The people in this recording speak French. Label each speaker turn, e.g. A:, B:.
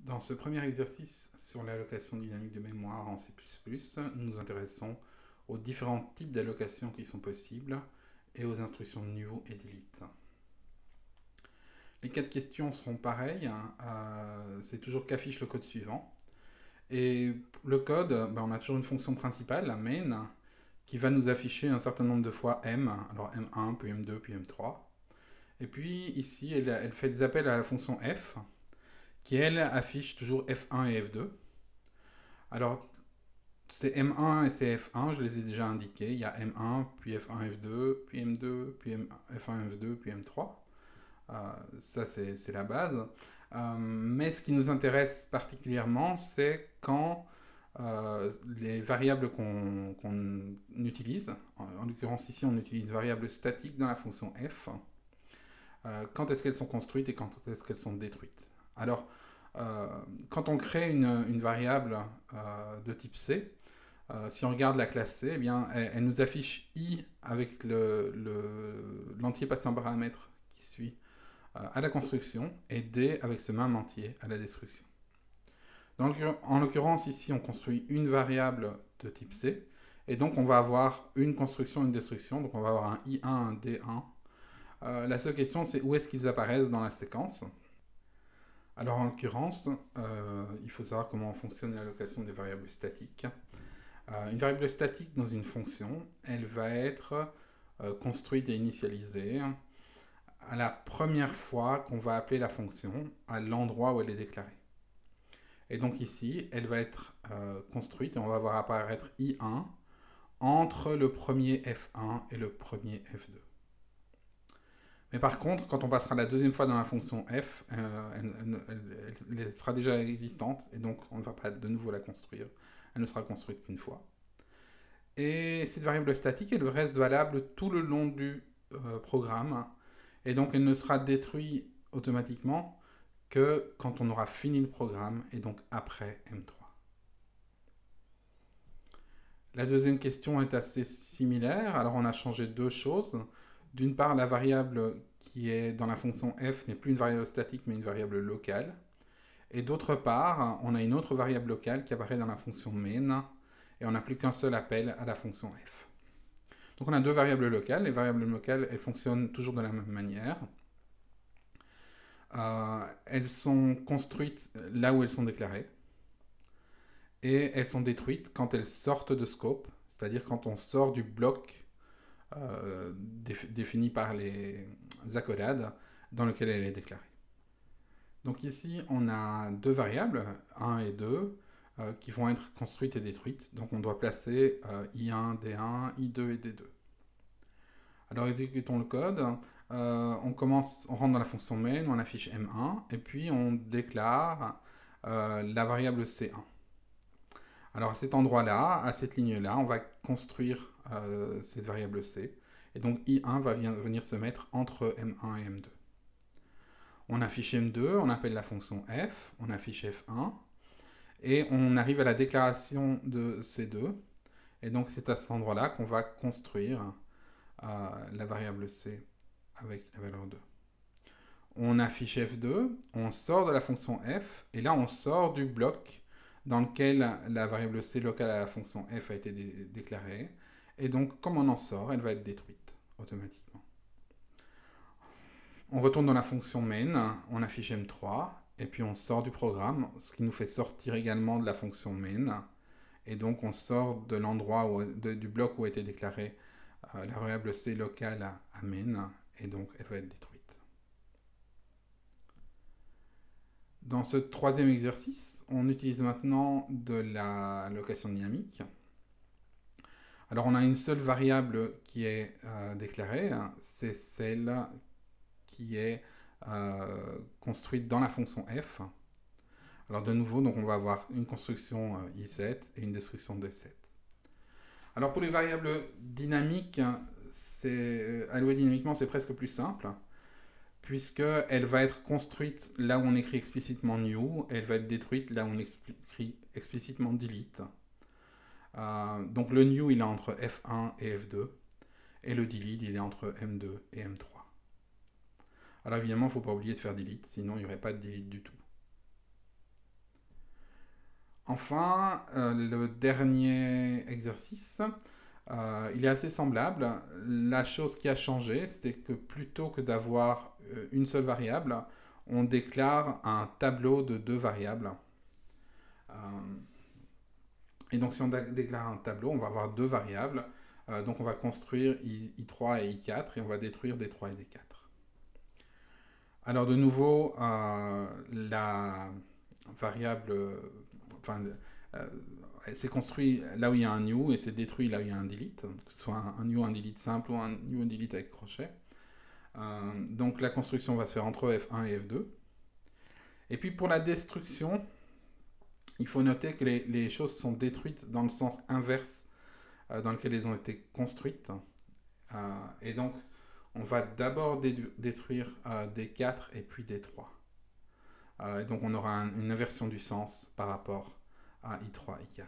A: Dans ce premier exercice sur l'allocation dynamique de mémoire en C++, nous nous intéressons aux différents types d'allocations qui sont possibles et aux instructions new et delete. Les quatre questions seront pareilles, c'est toujours qu'affiche le code suivant. Et le code, on a toujours une fonction principale, la main, qui va nous afficher un certain nombre de fois m, alors m1, puis m2, puis m3. Et puis ici, elle fait des appels à la fonction f, qui elle affiche toujours f1 et f2. Alors, c'est M1 et c'est F1, je les ai déjà indiqués. Il y a M1, puis F1, F2, puis M2, puis F1, F2, puis M3. Ça, c'est la base. Mais ce qui nous intéresse particulièrement, c'est quand les variables qu'on utilise, en l'occurrence ici, on utilise variables statiques dans la fonction f, quand est-ce qu'elles sont construites et quand est-ce qu'elles sont détruites. Alors, quand on crée une variable de type C, si on regarde la classe C, eh bien, elle nous affiche I avec l'entier passé en paramètre qui suit à la construction et D avec ce même entier à la destruction. En l'occurrence, ici, on construit une variable de type C et donc on va avoir une construction et une destruction. Donc on va avoir un I1, un D1. La seule question, c'est où est-ce qu'ils apparaissent dans la séquence. Alors en l'occurrence, il faut savoir comment fonctionne l'allocation des variables statiques. Une variable statique dans une fonction, elle va être construite et initialisée à la première fois qu'on va appeler la fonction à l'endroit où elle est déclarée. Et donc ici, elle va être construite et on va voir apparaître I1 entre le premier F1 et le premier F2. Mais par contre, quand on passera la deuxième fois dans la fonction f, elle sera déjà existante et donc on ne va pas de nouveau la construire. Elle ne sera construite qu'une fois. Et cette variable statique, elle reste valable tout le long du programme. Et donc, elle ne sera détruite automatiquement que quand on aura fini le programme, et donc après M3. La deuxième question est assez similaire. Alors, on a changé deux choses. D'une part, la variable qui est dans la fonction f n'est plus une variable statique, mais une variable locale. Et d'autre part, on a une autre variable locale qui apparaît dans la fonction main, et on n'a plus qu'un seul appel à la fonction f. Donc on a deux variables locales. Les variables locales, elles fonctionnent toujours de la même manière. Elles sont construites là où elles sont déclarées. Et elles sont détruites quand elles sortent de scope, c'est-à-dire quand on sort du bloc défini par les accolades dans lequel elle est déclarée. Donc ici, on a deux variables, 1 et 2, qui vont être construites et détruites. Donc on doit placer I1, D1, I2 et D2. Alors exécutons le code. On rentre dans la fonction main, on affiche M1, et puis on déclare la variable C1. Alors à cet endroit-là, à cette ligne-là, on va construire cette variable C. Et donc I1 va venir se mettre entre M1 et M2. On affiche M2, on appelle la fonction F, on affiche F1, et on arrive à la déclaration de C2. Et donc c'est à cet endroit-là qu'on va construire la variable C avec la valeur 2. On affiche F2, on sort de la fonction F, et là on sort du bloc dans lequel la variable C locale à la fonction F a été déclarée. Et donc, comme on en sort, elle va être détruite automatiquement. On retourne dans la fonction main, on affiche M3, et puis on sort du programme, ce qui nous fait sortir également de la fonction main. Et donc on sort de l'endroit du bloc où a été déclarée la variable C locale à main, et donc elle va être détruite. Dans ce troisième exercice, on utilise maintenant de la location dynamique. Alors on a une seule variable qui est déclarée, c'est celle qui est construite dans la fonction f. Alors de nouveau, donc on va avoir une construction i7 et une destruction d7. Alors pour les variables dynamiques, allouées dynamiquement, c'est presque plus simple, puisqu'elle va être construite là où on écrit explicitement new, et elle va être détruite là où on écrit explicitement delete. Donc le new, il est entre F1 et F2, et le delete, il est entre M2 et M3. Alors évidemment, il ne faut pas oublier de faire delete, sinon il n'y aurait pas de delete du tout. Enfin, le dernier exercice, il est assez semblable. La chose qui a changé, c'est que plutôt que d'avoir une seule variable, on déclare un tableau de 2 variables. Et donc si on déclare un tableau, on va avoir 2 variables. Donc on va construire I3 et I4 et on va détruire D3 et D4. Alors de nouveau, la variable, enfin, c'est construit là où il y a un new et c'est détruit là où il y a un delete, que ce soit un new, un delete simple ou un new, un delete avec crochet. Donc la construction va se faire entre F1 et F2. Et puis pour la destruction, il faut noter que les choses sont détruites dans le sens inverse dans lequel elles ont été construites. Et donc on va d'abord détruire D4 et puis D3. Et donc on aura une inversion du sens par rapport à I3 et I4.